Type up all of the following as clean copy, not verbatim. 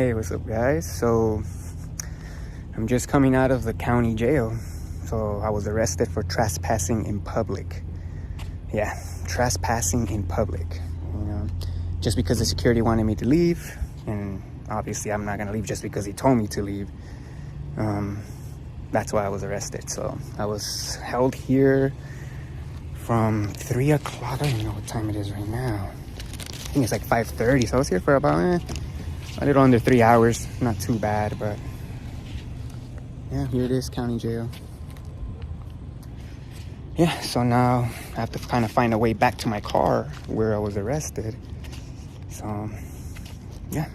Hey, what's up, guys? So I'm just coming out of the county jail. So I was arrested for trespassing in public. Yeah, trespassing in public. You know, just because the security wanted me to leave, and obviously I'm not gonna leave just because he told me to leave. That's why I was arrested. So I was held here from 3 o'clock. I don't even know what time it is right now. I think it's like 5:30. So I was here for about a little under 3 hours. Not too bad, but yeah, here it is, county jail. Yeah, so now I have to kind of find a way back to my car where I was arrested. So, yeah.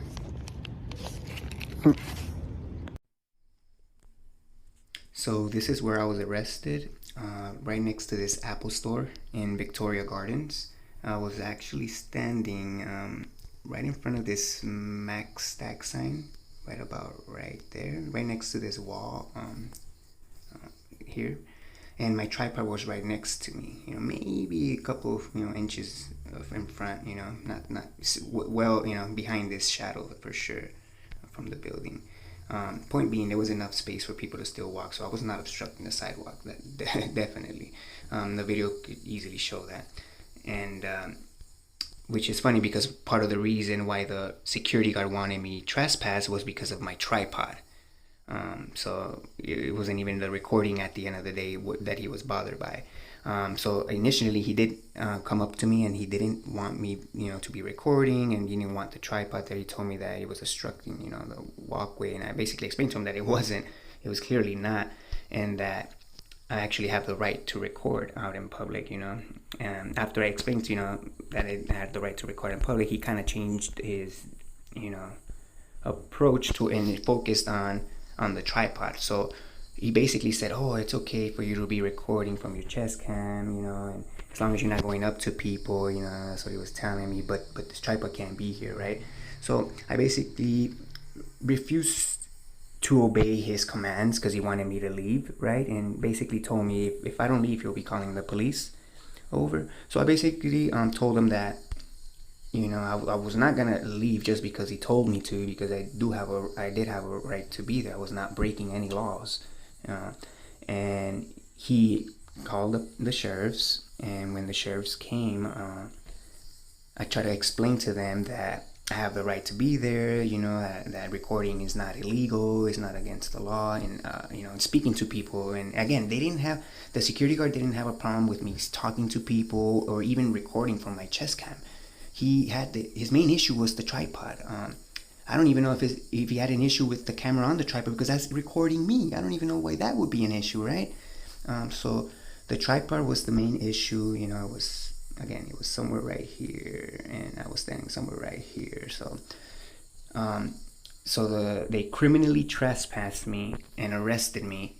So this is where I was arrested, right next to this Apple store in Victoria Gardens. I was actually standing right in front of this Max Stack sign, right about right there, right next to this wall here. And my tripod was right next to me, maybe a couple of, inches in front, not well, behind this shadow for sure from the building. Point being, there was enough space for people to still walk, so I was not obstructing the sidewalk. That definitely, the video could easily show that. And which is funny because part of the reason why the security guard wanted me trespass was because of my tripod. So it wasn't even the recording at the end of the day that he was bothered by. So initially he did come up to me, and he didn't want me, to be recording, and he didn't want the tripod there. He told me that it was obstructing, the walkway, and I basically explained to him that it wasn't. It was clearly not, and that I actually have the right to record out in public, And after I explained, that I had the right to record in public, he kind of changed his, approach to, and it focused on the tripod. So he basically said, oh, it's okay for you to be recording from your chest cam, and as long as you're not going up to people, that's what he was telling me, but this tripod can't be here, right? So I basically refused to obey his commands because he wanted me to leave, right? And basically told me if I don't leave, he'll be calling the police over. So I basically told him that I was not gonna leave just because he told me to, because I did have a right to be there. I was not breaking any laws, and he called up the sheriffs. And when the sheriffs came, I tried to explain to them that I have the right to be there. That recording is not illegal, it's not against the law, and and speaking to people. And again, the security guard didn't have a problem with me talking to people or even recording from my chest cam. He had his main issue was the tripod. I don't even know if he had an issue with the camera on the tripod, because that's recording me. I don't even know why that would be an issue, right? So the tripod was the main issue. It was somewhere right here, and I was standing somewhere right here. So they criminally trespassed me and arrested me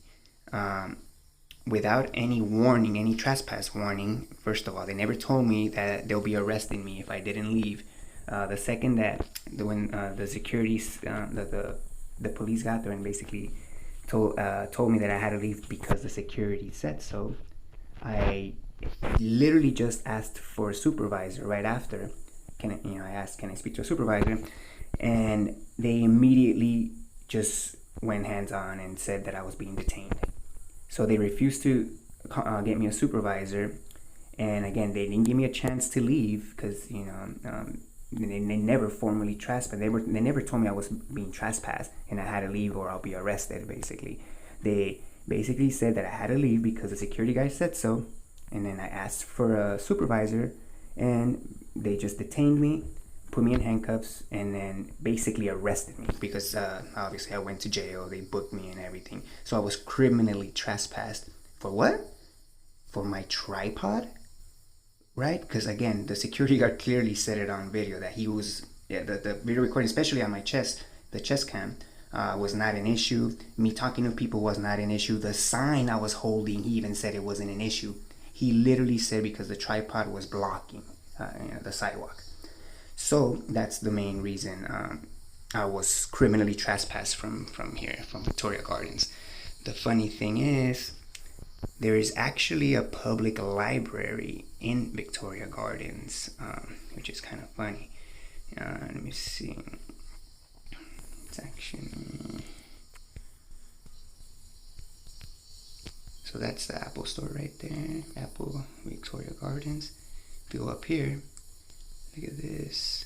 without any warning, any trespass warning. First of all, they never told me that they'll be arresting me if I didn't leave. The second that when the securities, the police got there and basically told me that I had to leave because the security said so, I literally just asked for a supervisor right after. I asked, can I speak to a supervisor? And they immediately just went hands on and said that I was being detained. So they refused to get me a supervisor, and again, they didn't give me a chance to leave because they never formally trespassed. They never told me I was being trespassed and I had to leave or I'll be arrested. Basically, they basically said that I had to leave because the security guy said so, and then I asked for a supervisor, and they just detained me, put me in handcuffs, and then basically arrested me because obviously I went to jail. They booked me and everything. So I was criminally trespassed for what? For my tripod, right? Because again, the security guard clearly said it on video that he was, the video recording, especially on my chest, the chest cam, was not an issue. Me talking to people was not an issue. The sign I was holding, he even said it wasn't an issue. He literally said because the tripod was blocking the sidewalk. So that's the main reason I was criminally trespassed from here, from Victoria Gardens. The funny thing is, there is actually a public library in Victoria Gardens, which is kind of funny. Let me see. Actually, so that's the Apple store right there, Apple Victoria Gardens. If you go up here, look at this.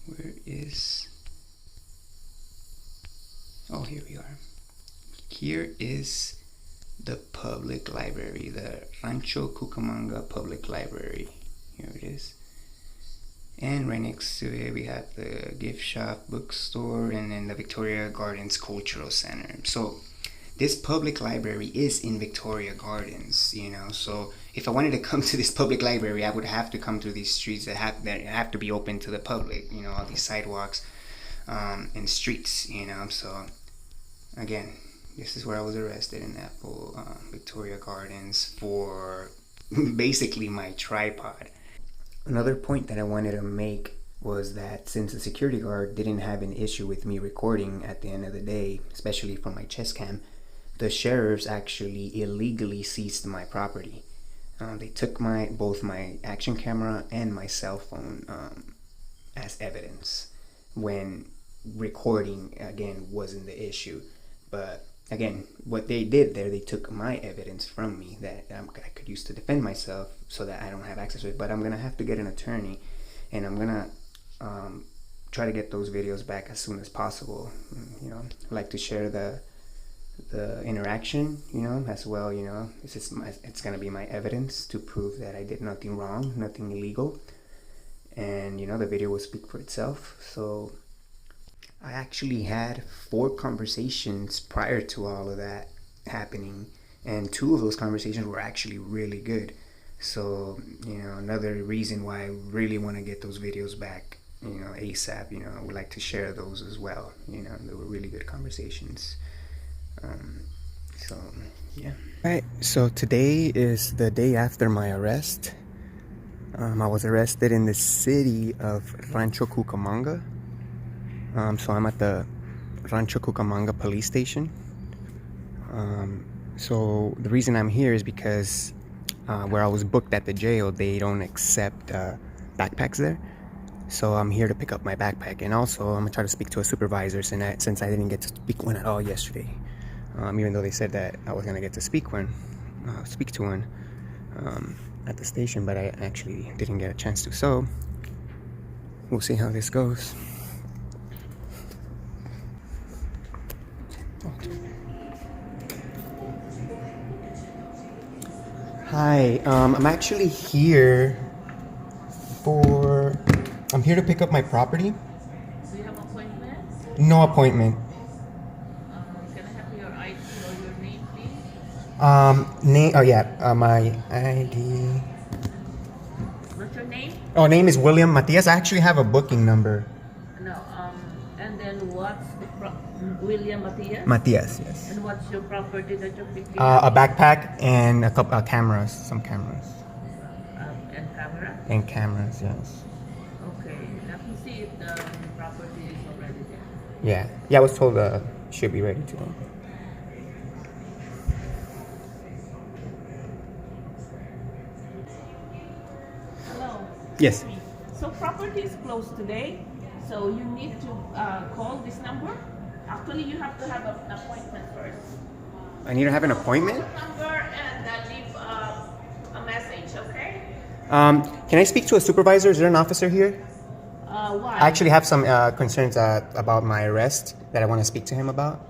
Where is, oh, here we are. Here is the public library, the Rancho Cucamonga Public Library. Here it is. And right next to it we have the gift shop, bookstore, and then the Victoria Gardens Cultural Center. So this public library is in Victoria Gardens, you know. So if I wanted to come to this public library, I would have to come through these streets that have to be open to the public, you know, all these sidewalks and streets, you know. So again, this is where I was arrested, in Apple Victoria Gardens, for basically my tripod. Another point that I wanted to make was that since the security guard didn't have an issue with me recording at the end of the day, especially from my chest cam, the sheriffs actually illegally seized my property. They took both my action camera and my cell phone as evidence when recording, again, wasn't the issue. But again, what they did there, they took my evidence from me that I could use to defend myself, so that I don't have access to it. But I'm gonna have to get an attorney, and I'm gonna try to get those videos back as soon as possible. You know, I'd like to share the interaction, you know, as well. You know, it's gonna be my evidence to prove that I did nothing wrong, nothing illegal, and you know, the video will speak for itself. So I actually had 4 conversations prior to all of that happening, and 2 of those conversations were actually really good. So, you know, another reason why I really want to get those videos back, you know, ASAP. You know, I would like to share those as well. You know, they were really good conversations. So yeah. Alright, so today is the day after my arrest. I was arrested in the city of Rancho Cucamonga. So I'm at the Rancho Cucamonga police station. So the reason I'm here is because where I was booked at the jail, they don't accept backpacks there. So I'm here to pick up my backpack, and also I'm gonna try to speak to a supervisor since I didn't get to speak one at all yesterday. Even though they said that I was gonna get to speak to one at the station, but I actually didn't get a chance to. So we'll see how this goes. Hi, I'm actually here I'm here to pick up my property. Do you have appointments? No appointment. Can I have your ID or your name, please? Name, oh yeah, my ID. What's your name? Oh, name is William Matias. I actually have a booking number. No, and then what's William Matias? Matias, yes. And what's your property that you're picking A backpack and a couple cameras, some cameras. And camera? And cameras, yes. Okay, let me see if the property is already there. Yeah, I was told should be ready today. Hello. Yes. So property is closed today, so you need to call this number. Actually, you have to have an appointment first. I need to have an appointment? Number and leave a message, okay? Can I speak to a supervisor? Is there an officer here? Why? I actually have some concerns about my arrest that I want to speak to him about.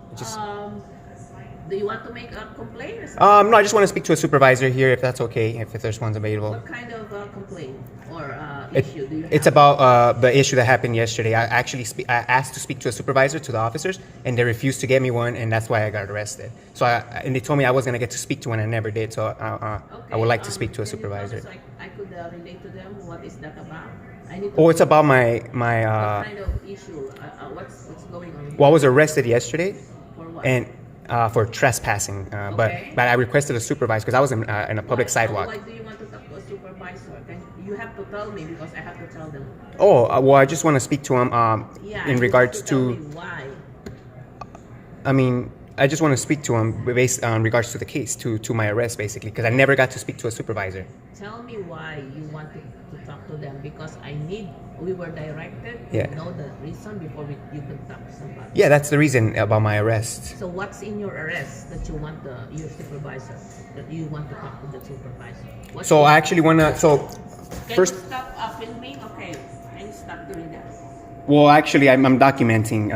Do you want to make a complaint? No, I just want to speak to a supervisor here, if that's okay, if there's one's available. What kind of complaint or issue do you have? It's about the issue that happened yesterday. I actually I asked to speak to a supervisor, to the officers, and they refused to get me one, and that's why I got arrested. So and they told me I was gonna get to speak to one, and I never did. So I would like to speak to a supervisor. So I could relate to them. What is that about? I need to Oh, it's about my what kind of issue? What's going on? Well, I was arrested yesterday, For what? and for trespassing, Okay. but I requested a supervisor because I was in a public sidewalk. Why do you want to talk to a supervisor? You have to tell me because I have to tell them. Oh, well, I just want to speak to him in regards tell me why. I mean, I just want to speak to him based on regards to the case, to my arrest, basically, because I never got to speak to a supervisor. Tell me why you want to talk to them because I need we were directed Yeah. to know the reason before you can talk to somebody. Yeah, that's the reason about my arrest. So what's in your arrest that you want your supervisor, that you want to talk to the supervisor? So I actually want to, Can first, you stop filming? Okay, can you stop doing that? well, actually, I'm documenting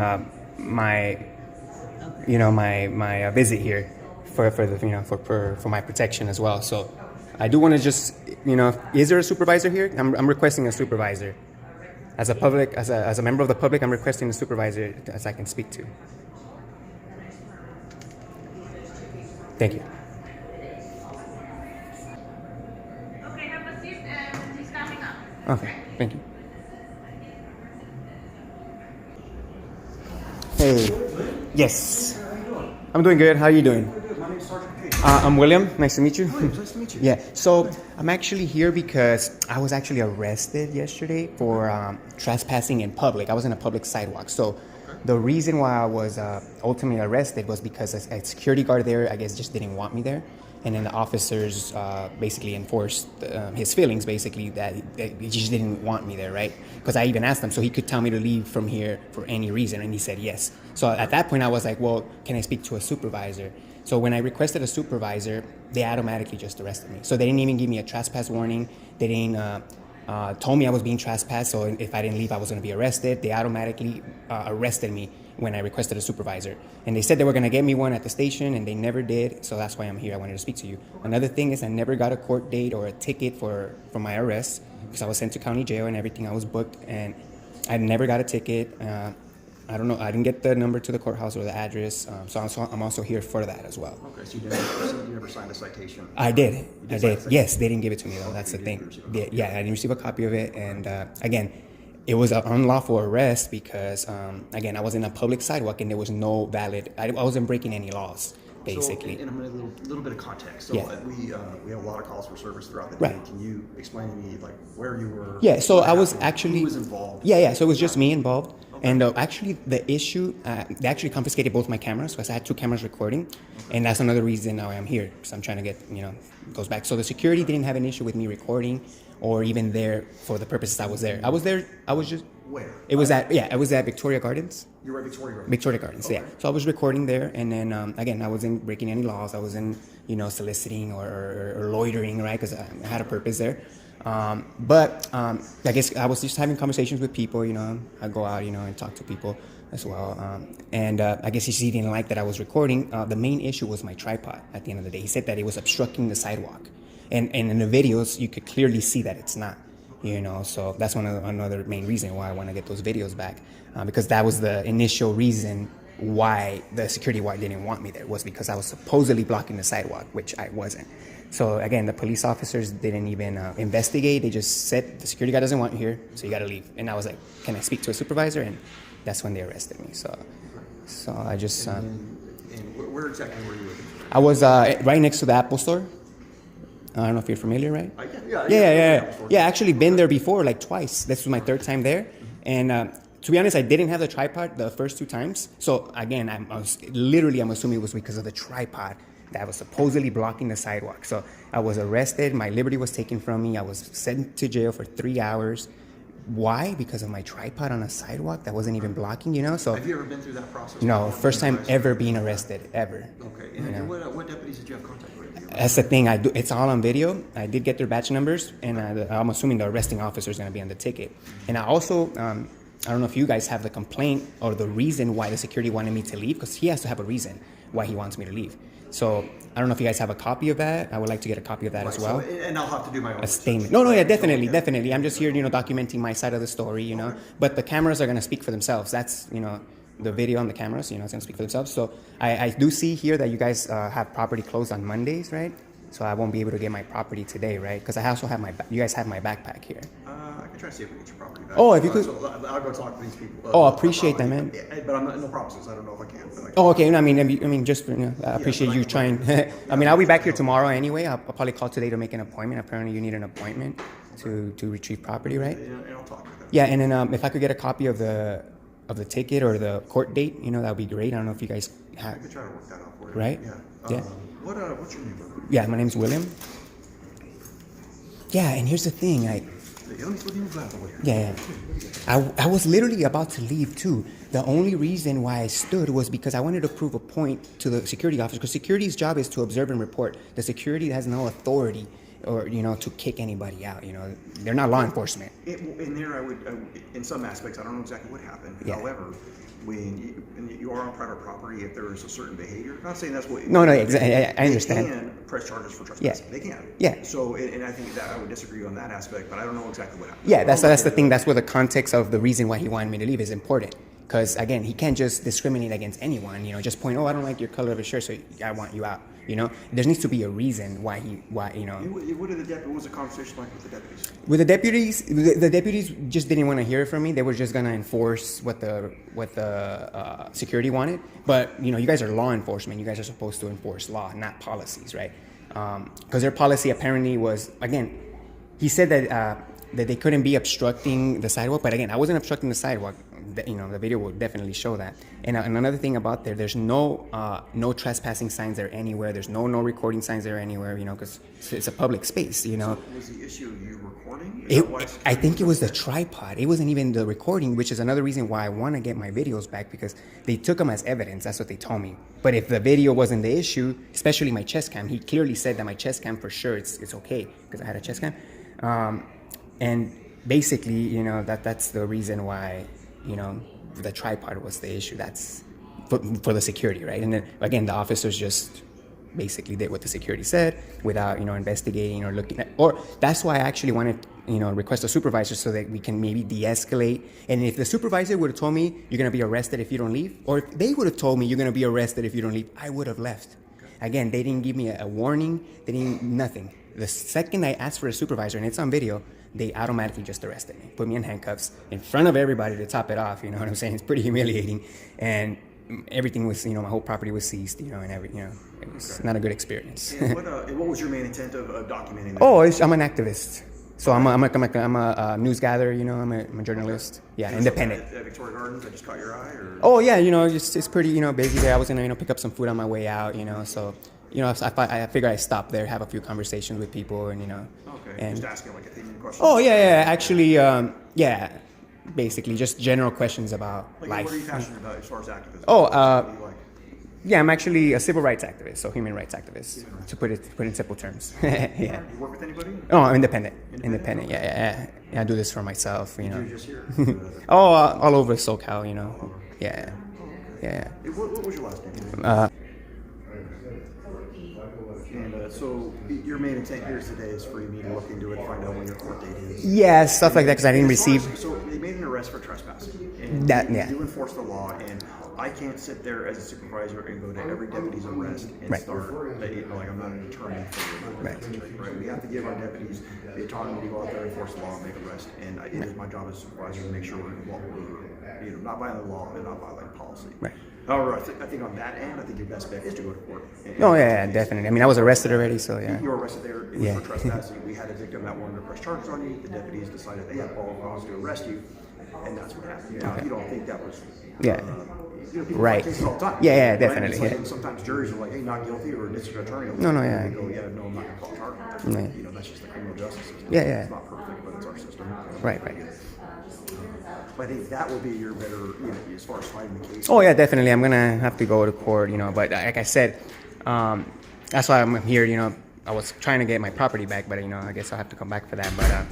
my, Okay. you know, my visit here for the, you know, for my protection as well. So I do want to just, you know, is there a supervisor here? I'm requesting a supervisor. As a public, as a member of the public, I'm requesting a supervisor as I can speak to. Thank you. Okay, have a seat and he's coming up. Okay, thank you. Hey. Yes. I'm doing good. How are you doing? My name's Sergeant Page. I'm William. Nice to meet you. Nice to meet you. Yeah. So I'm actually here because I was actually arrested yesterday for trespassing in public. I was in a public sidewalk. So the reason why I was ultimately arrested was because a security guard there, I guess, just didn't want me there. And then the officers basically enforced his feelings, basically, that he just didn't want me there, right? Because I even asked him, so he could tell me to leave from here for any reason, and he said yes. So at that point, I was like, well, can I speak to a supervisor? So when I requested a supervisor, they automatically just arrested me. So they didn't even give me a trespass warning. They didn't told me I was being trespassed, so if I didn't leave, I was going to be arrested. They automatically arrested me when I requested a supervisor. And they said they were going to get me one at the station, and they never did, so that's why I'm here. I wanted to speak to you. Another thing is I never got a court date or a ticket for my arrest because I was sent to county jail and everything. I was booked, and I never got a ticket. I don't know. I didn't get the number to the courthouse or the address, so I'm also here for that as well. Okay, so you never signed a citation? I did. I sign a did. Yes, they didn't give it to me though. That's the thing. Yeah, I didn't receive a copy of it, and again, it was an unlawful arrest because again, I was in a public sidewalk and there was no valid. I wasn't breaking any laws, basically. So, and I'm going to a little bit of context. So Yeah. we have a lot of calls for service throughout the day. Right. Can you explain to me like where you were? Yeah, so what I was happened, actually. who was involved? Yeah. So it was just me involved. And actually, the issue, they actually confiscated both my cameras because I had 2 cameras recording. And that's another reason now I'm here because I'm trying to get, goes back. So the security didn't have an issue with me recording or even there for the purposes I was there. I was just. Where? It was at Victoria Gardens. You were at Victoria Road? Victoria Gardens, Okay. yeah. So I was recording there, and then again, I wasn't breaking any laws. I wasn't, soliciting or loitering, right? Because I had a purpose there. But I guess I was just having conversations with people. I go out, and talk to people as well. And I guess he didn't like that I was recording. The main issue was my tripod. At the end of the day, he said that it was obstructing the sidewalk, and in the videos you could clearly see that it's not. So that's another main reason why I want to get those videos back, because that was the initial reason why the security guard didn't want me there, was because I was supposedly blocking the sidewalk, which I wasn't. So again, the police officers didn't even investigate. They just said the security guard doesn't want you here, so you got to leave. And I was like, can I speak to a supervisor? And that's when they arrested me. So I just. And where exactly were you living? I was right next to the Apple store. I don't know if you're familiar, right? Yeah. Actually, been there before, like twice. This was my 3rd time there, and to be honest, I didn't have the tripod the first 2 times. So again, I'm assuming it was because of the tripod that was supposedly blocking the sidewalk. So I was arrested. My liberty was taken from me. I was sent to jail for 3 hours. Why? Because of my tripod on a sidewalk that wasn't even blocking. So. Have you ever been through that process? No, first time ever being arrested, ever. Okay. And what deputies did you have contact with? That's the thing. It's all on video. I did get their badge numbers, and I'm assuming the arresting officer is going to be on the ticket. And I also, I don't know if you guys have the complaint or the reason why the security wanted me to leave, because he has to have a reason why he wants me to leave. So I don't know if you guys have a copy of that. I would like to get a copy of that as well. So, and I'll have to do my own a statement. No, yeah, definitely. I'm just here, documenting my side of the story, Okay. But the cameras are going to speak for themselves. That's, the video on the cameras, it's going to speak for themselves. So I do see here that you guys have property closed on Mondays, right? So I won't be able to get my property today, right? Because I also have you guys have my backpack here. I can try to see if we get your property back. Oh, if you could. So I'll go talk to these people. Oh, appreciate that, man. But I'm not, no promises. I don't know if I can. But I can. Oh, okay. I mean, just I appreciate you trying. I mean, I'll be back here tomorrow anyway. I'll probably call today to make an appointment. Apparently, you need an appointment to retrieve property, right? And I'll talk to them. Yeah, and then if I could get a copy of the ticket or the court date, that would be great. I don't know if you guys have. I could try to work that out for you. Right? Yeah. What's your name, brother? Yeah, my name's William. Yeah, and here's the thing. Let me move that away. Yeah. I was literally about to leave too. The only reason why I stood was because I wanted to prove a point to the security officer, because security's job is to observe and report. The security has no authority or, to kick anybody out. They're not law enforcement. In there, I would, in some aspects, I don't know exactly what happened. Yeah. However, when you are on private property, if there is a certain behavior, not saying that's what. No, exactly. I understand. They can press charges for trespassing. Yeah. They can. Yeah. So, and I think that I would disagree on that aspect, but I don't know exactly what happened. Yeah, that's the thing. That's where the context of the reason why he wanted me to leave is important. Because, again, he can't just discriminate against anyone, just point, I don't like your color of your shirt, so I want you out, There needs to be a reason why. What was the conversation like with the deputies? With the deputies just didn't want to hear it from me. They were just going to enforce what the security wanted. But, you guys are law enforcement. You guys are supposed to enforce law, not policies, right? Because their policy apparently was, again, he said that they couldn't be obstructing the sidewalk. But, again, I wasn't obstructing the sidewalk. The video will definitely show that. And another thing about there's no trespassing signs there anywhere. There's no recording signs there anywhere, because it's a public space, So was the issue you recording? I think it was the tripod. It wasn't even the recording, which is another reason why I want to get my videos back, because they took them as evidence. That's what they told me. But if the video wasn't the issue, especially my chest cam, he clearly said that my chest cam for sure it's okay because I had a chest cam. And basically, that's the reason why, the tripod was the issue. That's for the security, right? And then again, the officers just basically did what the security said without, investigating or looking at, or that's why I actually wanted, request a supervisor so that we can maybe de-escalate. And if the supervisor would have told me you're going to be arrested if you don't leave, or if they would have told me you're going to be arrested if you don't leave, I would have left. Again, they didn't give me a warning. They didn't, nothing. The second I asked for a supervisor, and it's on video, they automatically just arrested me, put me in handcuffs in front of everybody to top it off. You know what I'm saying? It's pretty humiliating. And everything was, my whole property was seized, and it was not a good experience. And what was your main intent of documenting that? I'm an activist. So I'm a news gatherer, I'm a journalist. Yeah, independent. At Victoria Gardens, that just caught your eye? Or? Oh, yeah, it's pretty, busy there. I was going to, pick up some food on my way out, so, I figure I stop there, have a few conversations with people, and, Okay, and, just asking like opinion questions? Oh, yeah, actually, basically just general questions about life. What are you passionate about as far as activism? Yeah, I'm actually a civil rights activist, so human rights activist, to put it in simple terms. Yeah. Do you work with anybody? Oh, independent. Yeah. I do this for myself, You're just here? all over SoCal, Yeah. What was your last name? And so your main intent here today is for me to look into it and find out when your court date is. Yeah, stuff like that, because I didn't receive. So they made an arrest for trespassing. And Yeah. You enforce the law, and I can't sit there as a supervisor and go to every deputy's arrest and Right. start, like I'm not an attorney for the right? We have to give our deputies the autonomy to go out there and enforce the law and make arrests. And it is my job as a supervisor to make sure we're not violating the law and not violating policy. Right. However, I think on that end, I think your best bet is to go to court. Oh, yeah, definitely. I mean, I was arrested already, so yeah. You were arrested there. It was for trespassing. We had a victim that wanted to press charges on you. The deputies decided they had all cause to arrest you, and that's what happened. Now, you don't think that was... people Right. fight cases all the time. Yeah, right? definitely. It's like sometimes juries are like, hey, not guilty, or district attorney will No, go, yeah. I'm not going to call charges. Yeah. That's just the criminal justice system. Yeah. It's not perfect, but it's our system. Right. But I think that will be your better, as far as fighting the case. Oh, yeah, definitely. I'm going to have to go to court, but like I said, that's why I'm here, I was trying to get my property back, but, I guess I'll have to come back for that. But,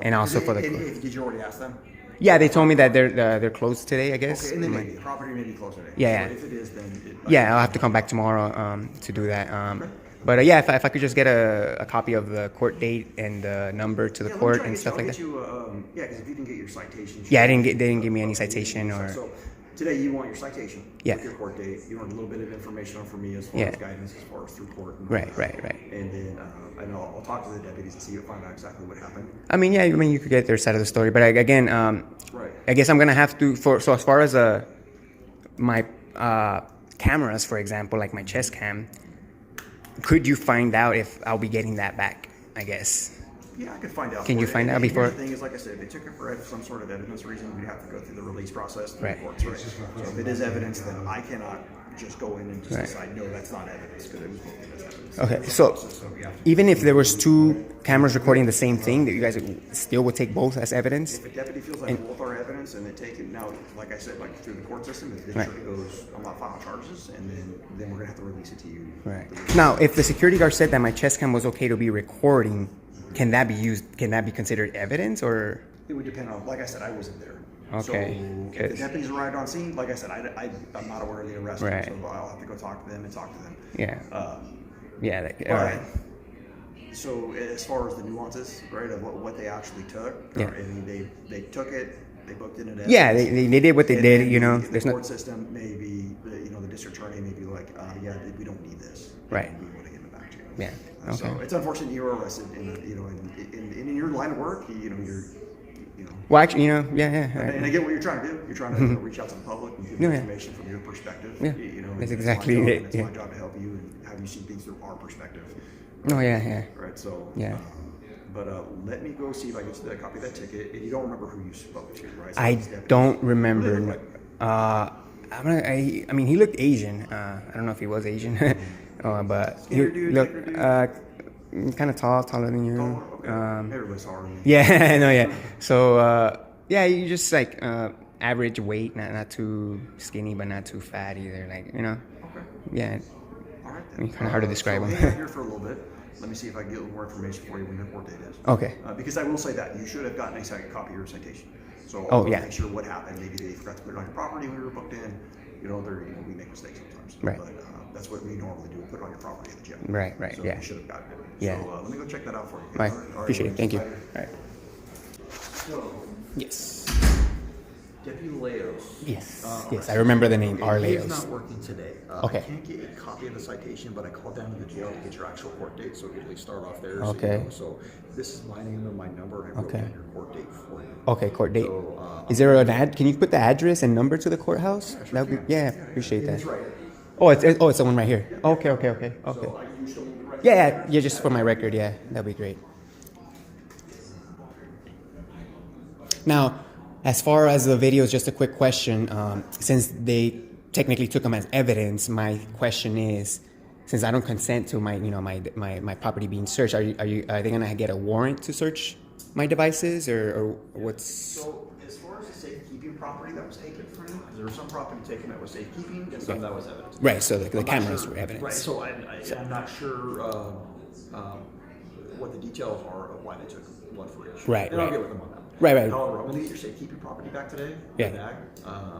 and also for the... Did you already ask them? Yeah, they told me that they're closed today, I guess. Okay, and then the property may be closed today. Yeah. So if it is, then... I'll have to come back tomorrow to do that. But if I could just get a copy of the court date and the number to the court and stuff like that. Because if you didn't get your citation... Yeah, they didn't give me any citation or... So today you want your citation. Yeah. With your court date. You want a little bit of information for me as far as guidance, as far as through court. And Right. And then I'll talk to the deputies and see find out exactly what happened. You could get their side of the story, but again, right. I guess I'm gonna have to so as far as my cameras, for example, like my chest cam, could you find out if I'll be getting that back? I guess. Yeah, I could find out. Can you find out before? The thing is, like I said, if they took it for some sort of evidence reason, we'd have to go through the release process through Right. the courts, right? So if it is evidence, then I cannot just go in and just decide, no, that's not evidence, because it was booked in as evidence. Okay, so even if there was two cameras recording the same thing, that you guys still would take both as evidence? If a deputy feels like both are evidence and they take it, now, like I said, like through the court system, if the jury goes, I'm not filing charges, and then we're gonna have to release it to you. Right. Now, if the security guard said that my chest cam was okay to be recording, can that be used? Can that be considered evidence, or? It would depend on, like I said, I wasn't there. Okay. So if the deputies arrived on scene, like I said, I'm not aware of the arrest, Right. so I'll have to go talk to them and talk to them. Yeah. Yeah. All right. So as far as the nuances, right, of what they actually took, Yeah. I mean, they took it, they booked it in evidence. Yeah, they did what they did. You know, The there's court no. system maybe, the district attorney may be like, yeah, we don't need this. Right. We want to give it back to you. Yeah. So Okay. it's unfortunate you were arrested, in your line of work, Well, actually, yeah. And I get what you're trying to do. You're trying to reach out to the public and give information from your perspective. Yeah. That's exactly it. It's my job to help you and have you see things through our perspective. Oh yeah. Right. So. Yeah. But let me go see if I can get a copy of that ticket. And you don't remember who you spoke to, right? So I don't remember. I mean, he looked Asian. I don't know if he was Asian, but he looked kind of taller than you. Okay. Everybody's taller than me. Yeah, I know. Yeah. So yeah, you just like average weight, not too skinny, but not too fat either. Like Okay. Yeah. All right. I mean, kind of hard to describe so him. hang out here for a little bit. Let me see if I can get a little more information for you when your court date is. Okay. Because I will say that you should have gotten a second copy of your citation. So Oh, I'll yeah. make sure what happened. Maybe they forgot to put it on your property when we were booked in. We make mistakes sometimes. Right. But that's what we normally do. We put it on your property at the jail. Right. So Yeah. you should have gotten it. Yeah. So let me go check that out for you. Right. All right. Appreciate it. Thank you. All All right. So, Yes. Deputy Leos. Yes. I remember the name. Okay, he is Arleos. not working today. Okay. I can't get a copy of the citation, but I called down to the jail to get your actual court date, so we at least start off there. Okay. So this is my name and my number, and I wrote Okay. down your court date for you. Okay, court date. So, Is there an ad? Can you put the address and number to the courthouse? sure That would can. be, appreciate that. It's right. Oh, it's the one right here. Okay. So you still need the right. Yeah, just for my record. Yeah, that'd be great. Now, as far as the videos, just a quick question. Since they technically took them as evidence, my question is, since I don't consent to my property being searched, are they gonna get a warrant to search my devices, or what's? So as far as the safekeeping property that was taken from you, because there was some property taken that was safekeeping and some that was evidence. Right. So the I'm not cameras sure. were evidence. Right. So I'm not sure what the details are of why they took one for each. Right, And I'll right. get with them on that. Right. However, I'm gonna get your safekeeping property back today. Yeah. The bag.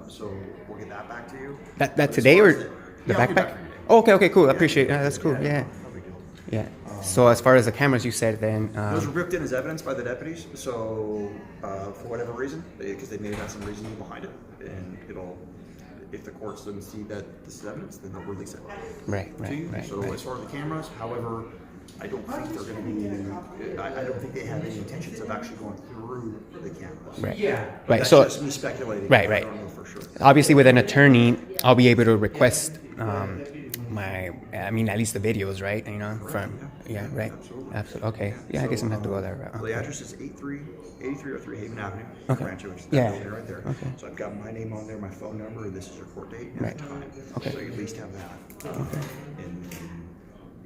So we'll get that back to you. That But as today far or as the Yeah, I'll get back backpack? for you today. Okay, cool. I appreciate it. That's cool. Yeah. No big deal. Yeah. So as far as the cameras, you said then. Those were ripped in as evidence by the deputies. So for whatever reason, because they may have had some reasoning behind it, and if the courts didn't see that this is evidence, then they'll release it Right. to you. So as far as the cameras, however, I don't think they're going to be. I don't think they have any intentions of actually going through the cameras. Right. But Right. That's So just me speculating. Right. I don't know for sure. obviously, with an attorney, I'll be able to request at least the videos, right? From right. Absolutely. Okay. Yeah, I guess I'm gonna have to go that route. The address is 8303 Haven Avenue, Okay. Rancho, which is Yeah. that building right there. Okay. So I've got my name on there, my phone number, this is your court date and Right. time. Okay. So you at least have that. Okay.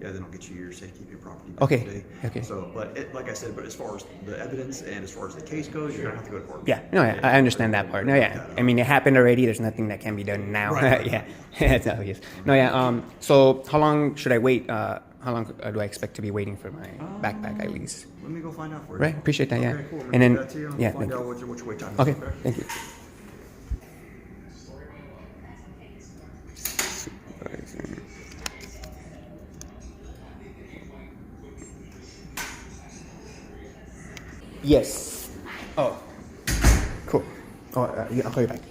And then I'll get you your safekeeping property back Okay. today. Okay. So, like I said, but as far as the evidence and as far as the case goes, you're gonna have to go to court. Yeah. No. Yeah, I understand that part. No. Yeah. I mean, it happened already. There's nothing that can be done now. Right. Yeah. It's obvious. No. Yeah. So how long should I wait? How long do I expect to be waiting for my backpack at least? Let me go find out for you. Right. Appreciate that. Yeah. Okay, cool. And then That to you. yeah. Find Thank out you. which way time is, Okay. Thank you. Yes. Oh. Cool. Oh, yeah, I'll call you back.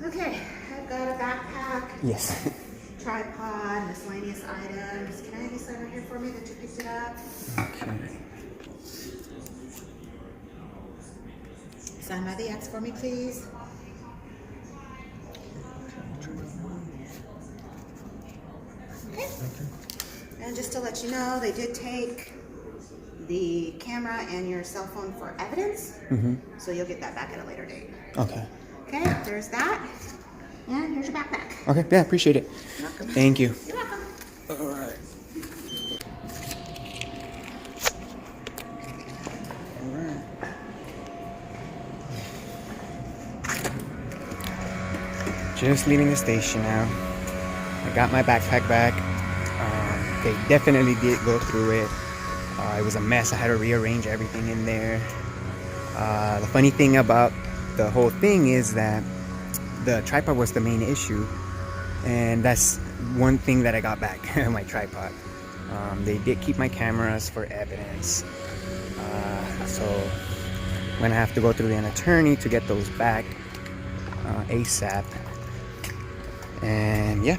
Okay, I've got a backpack, Yes. tripod, miscellaneous items. Can I have you sign right here for me that you picked it up? Okay. Sign by the X for me, please. Okay. And just to let you know, they did take the camera and your cell phone for evidence. So you'll get that back at a later date. Okay. Okay, there's that. And here's your backpack. Okay, yeah, appreciate it. You're welcome. Thank you. You're welcome. All right. Just leaving the station now. I got my backpack back. They definitely did go through it. It was a mess. I had to rearrange everything in there. The funny thing about the whole thing is that the tripod was the main issue, and that's one thing that I got back, my tripod. They did keep my cameras for evidence, so I'm gonna have to go through an attorney to get those back ASAP. And yeah.